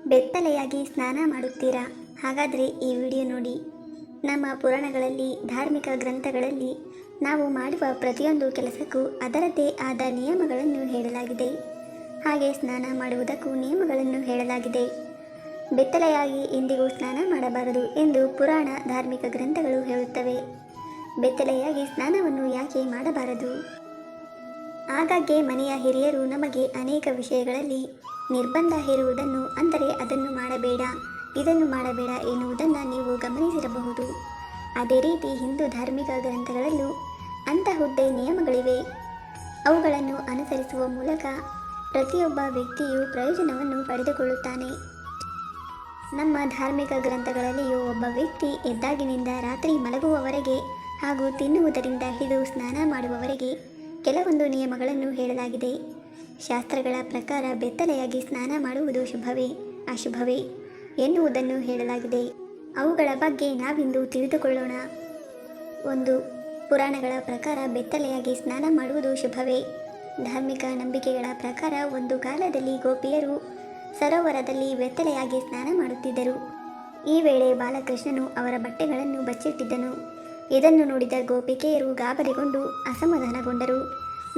ಬೆತ್ತಲೆಯಾಗಿ ಸ್ನಾನ ಮಾಡುತ್ತೀರಾ? ಹಾಗಾದರೆ ಈ ವಿಡಿಯೋ ನೋಡಿ. ನಮ್ಮ ಪುರಾಣಗಳಲ್ಲಿ, ಧಾರ್ಮಿಕ ಗ್ರಂಥಗಳಲ್ಲಿ ನಾವು ಮಾಡುವ ಪ್ರತಿಯೊಂದು ಕೆಲಸಕ್ಕೂ ಅದರದ್ದೇ ಆದ ನಿಯಮಗಳನ್ನು ಹೇಳಲಾಗಿದೆ. ಹಾಗೆ ಸ್ನಾನ ಮಾಡುವುದಕ್ಕೂ ನಿಯಮಗಳನ್ನು ಹೇಳಲಾಗಿದೆ. ಬೆತ್ತಲೆಯಾಗಿ ಎಂದಿಗೂ ಸ್ನಾನ ಮಾಡಬಾರದು ಎಂದು ಪುರಾಣ, ಧಾರ್ಮಿಕ ಗ್ರಂಥಗಳು ಹೇಳುತ್ತವೆ. ಬೆತ್ತಲೆಯಾಗಿ ಸ್ನಾನವನ್ನು ಯಾಕೆ ಮಾಡಬಾರದು? ಆಗಾಗ್ಗೆ ಮನೆಯ ಹಿರಿಯರು ನಮಗೆ ಅನೇಕ ವಿಷಯಗಳಲ್ಲಿ ನಿರ್ಬಂಧ ಹೇರುವುದನ್ನು, ಅಂದರೆ ಅದನ್ನು ಮಾಡಬೇಡ, ಇದನ್ನು ಮಾಡಬೇಡ ಎನ್ನುವುದನ್ನು ನೀವು ಗಮನಿಸಿರಬಹುದು. ಅದೇ ರೀತಿ ಹಿಂದೂ ಧಾರ್ಮಿಕ ಗ್ರಂಥಗಳಲ್ಲೂ ಅಂತಹುದ್ದೇ ನಿಯಮಗಳಿವೆ. ಅವುಗಳನ್ನು ಅನುಸರಿಸುವ ಮೂಲಕ ಪ್ರತಿಯೊಬ್ಬ ವ್ಯಕ್ತಿಯು ಪ್ರಯೋಜನವನ್ನು ಪಡೆದುಕೊಳ್ಳುತ್ತಾನೆ. ನಮ್ಮ ಧಾರ್ಮಿಕ ಗ್ರಂಥಗಳಲ್ಲಿಯೂ ಒಬ್ಬ ವ್ಯಕ್ತಿ ಎದ್ದಾಗಿನಿಂದ ರಾತ್ರಿ ಮಲಗುವವರೆಗೆ ಹಾಗೂ ತಿನ್ನುವುದರಿಂದ ಹಿಡಿದು ಸ್ನಾನ ಮಾಡುವವರೆಗೆ ಕೆಲವೊಂದು ನಿಯಮಗಳನ್ನು ಹೇಳಲಾಗಿದೆ. ಶಾಸ್ತ್ರಗಳ ಪ್ರಕಾರ ಬೆತ್ತಲೆಯಾಗಿ ಸ್ನಾನ ಮಾಡುವುದು ಶುಭವೇ ಅಶುಭವೇ ಎನ್ನುವುದನ್ನು ಹೇಳಲಾಗಿದೆ. ಅವುಗಳ ಬಗ್ಗೆ ನಾವಿಂದು ತಿಳಿದುಕೊಳ್ಳೋಣ. 1. ಪುರಾಣಗಳ ಪ್ರಕಾರ ಬೆತ್ತಲೆಯಾಗಿ ಸ್ನಾನ ಮಾಡುವುದು ಶುಭವೇ? ಧಾರ್ಮಿಕ ನಂಬಿಕೆಗಳ ಪ್ರಕಾರ ಒಂದು ಕಾಲದಲ್ಲಿ ಗೋಪಿಯರು ಸರೋವರದಲ್ಲಿ ಬೆತ್ತಲೆಯಾಗಿ ಸ್ನಾನ ಮಾಡುತ್ತಿದ್ದರು. ಈ ವೇಳೆ ಬಾಲಕೃಷ್ಣನು ಅವರ ಬಟ್ಟೆಗಳನ್ನು ಬಚ್ಚಿಟ್ಟಿದ್ದನು. ಇದನ್ನು ನೋಡಿದ ಗೋಪಿಕೆಯರು ಗಾಬರಿಗೊಂಡು ಅಸಮಾಧಾನಗೊಂಡರು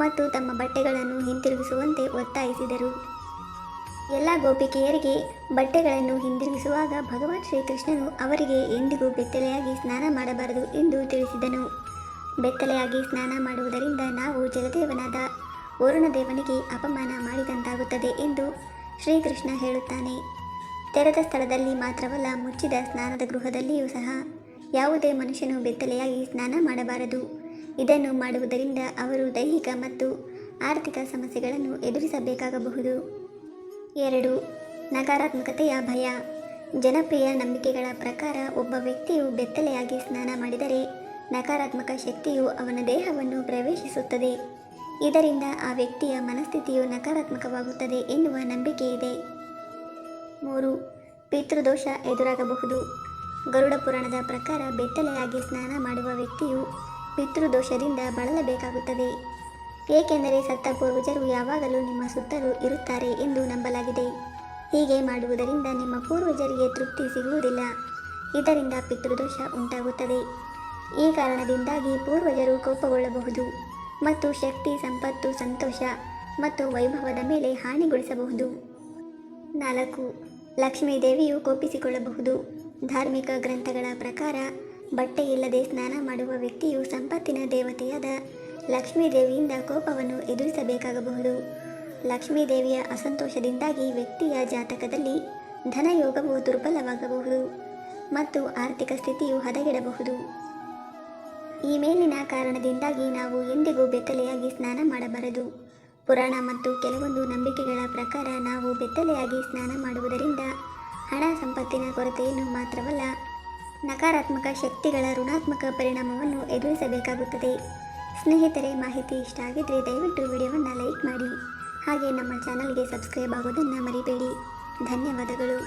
ಮತ್ತು ತಮ್ಮ ಬಟ್ಟೆಗಳನ್ನು ಹಿಂತಿರುಗಿಸುವಂತೆ ಒತ್ತಾಯಿಸಿದರು. ಎಲ್ಲ ಗೋಪಿಕೆಯರಿಗೆ ಬಟ್ಟೆಗಳನ್ನು ಹಿಂದಿರುಗಿಸುವಾಗ ಭಗವಾನ್ ಶ್ರೀಕೃಷ್ಣನು ಅವರಿಗೆ ಎಂದಿಗೂ ಬೆತ್ತಲೆಯಾಗಿ ಸ್ನಾನ ಮಾಡಬಾರದು ಎಂದು ತಿಳಿಸಿದನು. ಬೆತ್ತಲೆಯಾಗಿ ಸ್ನಾನ ಮಾಡುವುದರಿಂದ ನಾವು ಜಲದೇವನಾದ ವರುಣದೇವನಿಗೆ ಅಪಮಾನ ಮಾಡಿದಂತಾಗುತ್ತದೆ ಎಂದು ಶ್ರೀಕೃಷ್ಣ ಹೇಳುತ್ತಾನೆ. ತೆರೆದ ಸ್ಥಳದಲ್ಲಿ ಮಾತ್ರವಲ್ಲ, ಮುಚ್ಚಿದ ಸ್ನಾನದ ಗೃಹದಲ್ಲಿಯೂ ಸಹ ಯಾವುದೇ ಮನುಷ್ಯನು ಬೆತ್ತಲೆಯಾಗಿ ಸ್ನಾನ ಮಾಡಬಾರದು. ಇದನ್ನು ಮಾಡುವುದರಿಂದ ಅವರು ದೈಹಿಕ ಮತ್ತು ಆರ್ಥಿಕ ಸಮಸ್ಯೆಗಳನ್ನು ಎದುರಿಸಬೇಕಾಗಬಹುದು. 2. ನಕಾರಾತ್ಮಕತೆಯ ಭಯ. ಜನಪ್ರಿಯ ನಂಬಿಕೆಗಳ ಪ್ರಕಾರ ಒಬ್ಬ ವ್ಯಕ್ತಿಯು ಬೆತ್ತಲೆಯಾಗಿ ಸ್ನಾನ ಮಾಡಿದರೆ ನಕಾರಾತ್ಮಕ ಶಕ್ತಿಯು ಅವನ ದೇಹವನ್ನು ಪ್ರವೇಶಿಸುತ್ತದೆ. ಇದರಿಂದ ಆ ವ್ಯಕ್ತಿಯ ಮನಸ್ಥಿತಿಯು ನಕಾರಾತ್ಮಕವಾಗುತ್ತದೆ ಎನ್ನುವ ನಂಬಿಕೆ ಇದೆ. 3. ಪಿತೃದೋಷ ಎದುರಾಗಬಹುದು. ಗರುಡ ಪುರಾಣದ ಪ್ರಕಾರ ಬೆತ್ತಲೆಯಾಗಿ ಸ್ನಾನ ಮಾಡುವ ವ್ಯಕ್ತಿಯು ಪಿತೃದೋಷದಿಂದ ಬಳಲಬೇಕಾಗುತ್ತದೆ. ಏಕೆಂದರೆ ಸತ್ತ ಪೂರ್ವಜರು ಯಾವಾಗಲೂ ನಿಮ್ಮ ಸುತ್ತಲೂ ಇರುತ್ತಾರೆ ಎಂದು ನಂಬಲಾಗಿದೆ. ಹೀಗೆ ಮಾಡುವುದರಿಂದ ನಿಮ್ಮ ಪೂರ್ವಜರಿಗೆ ತೃಪ್ತಿ ಸಿಗುವುದಿಲ್ಲ. ಇದರಿಂದ ಪಿತೃದೋಷ ಉಂಟಾಗುತ್ತದೆ. ಈ ಕಾರಣದಿಂದಾಗಿ ಪೂರ್ವಜರು ಕೋಪಗೊಳ್ಳಬಹುದು ಮತ್ತು ಶಕ್ತಿ, ಸಂಪತ್ತು, ಸಂತೋಷ ಮತ್ತು ವೈಭವದ ಮೇಲೆ ಹಾನಿಗೊಳಿಸಬಹುದು. 4. ಲಕ್ಷ್ಮೀದೇವಿಯು ಕೋಪಿಸಿಕೊಳ್ಳಬಹುದು. ಧಾರ್ಮಿಕ ಗ್ರಂಥಗಳ ಪ್ರಕಾರ ಬಟ್ಟೆ ಇಲ್ಲದೆ ಸ್ನಾನ ಮಾಡುವ ವ್ಯಕ್ತಿಯು ಸಂಪತ್ತಿನ ದೇವತೆಯಾದ ಲಕ್ಷ್ಮೀದೇವಿಯಿಂದ ಕೋಪವನ್ನು ಎದುರಿಸಬೇಕಾಗಬಹುದು. ಲಕ್ಷ್ಮೀದೇವಿಯ ಅಸಂತೋಷದಿಂದಾಗಿ ವ್ಯಕ್ತಿಯ ಜಾತಕದಲ್ಲಿ ಧನಯೋಗವು ದುರ್ಬಲವಾಗಬಹುದು ಮತ್ತು ಆರ್ಥಿಕ ಸ್ಥಿತಿಯು ಹದಗೆಡಬಹುದು. ಈ ಮೇಲಿನ ಕಾರಣದಿಂದಾಗಿ ನಾವು ಎಂದಿಗೂ ಬೆತ್ತಲೆಯಾಗಿ ಸ್ನಾನ ಮಾಡಬಾರದು. ಪುರಾಣ ಮತ್ತು ಕೆಲವೊಂದು ನಂಬಿಕೆಗಳ ಪ್ರಕಾರ ನಾವು ಬೆತ್ತಲೆಯಾಗಿ ಸ್ನಾನ ಮಾಡುವುದರಿಂದ ಹಣ ಸಂಪತ್ತಿನ ಕೊರತೆಯನ್ನು ಮಾತ್ರವಲ್ಲ, ನಕಾರಾತ್ಮಕ ಶಕ್ತಿಗಳ ಋಣಾತ್ಮಕ ಪರಿಣಾಮವನ್ನು ಎದುರಿಸಬೇಕಾಗುತ್ತದೆ. ಸ್ನೇಹಿತರೆ, ಮಾಹಿತಿ ಇಷ್ಟ ಆಗಿದ್ದರೆ ದಯವಿಟ್ಟು ವಿಡಿಯೋವನ್ನು ಲೈಕ್ ಮಾಡಿ. ಹಾಗೆ ನಮ್ಮ ಚಾನಲ್ಗೆ ಸಬ್ಸ್ಕ್ರೈಬ್ ಆಗೋದನ್ನು ಮರಿಬೇಡಿ. ಧನ್ಯವಾದಗಳು.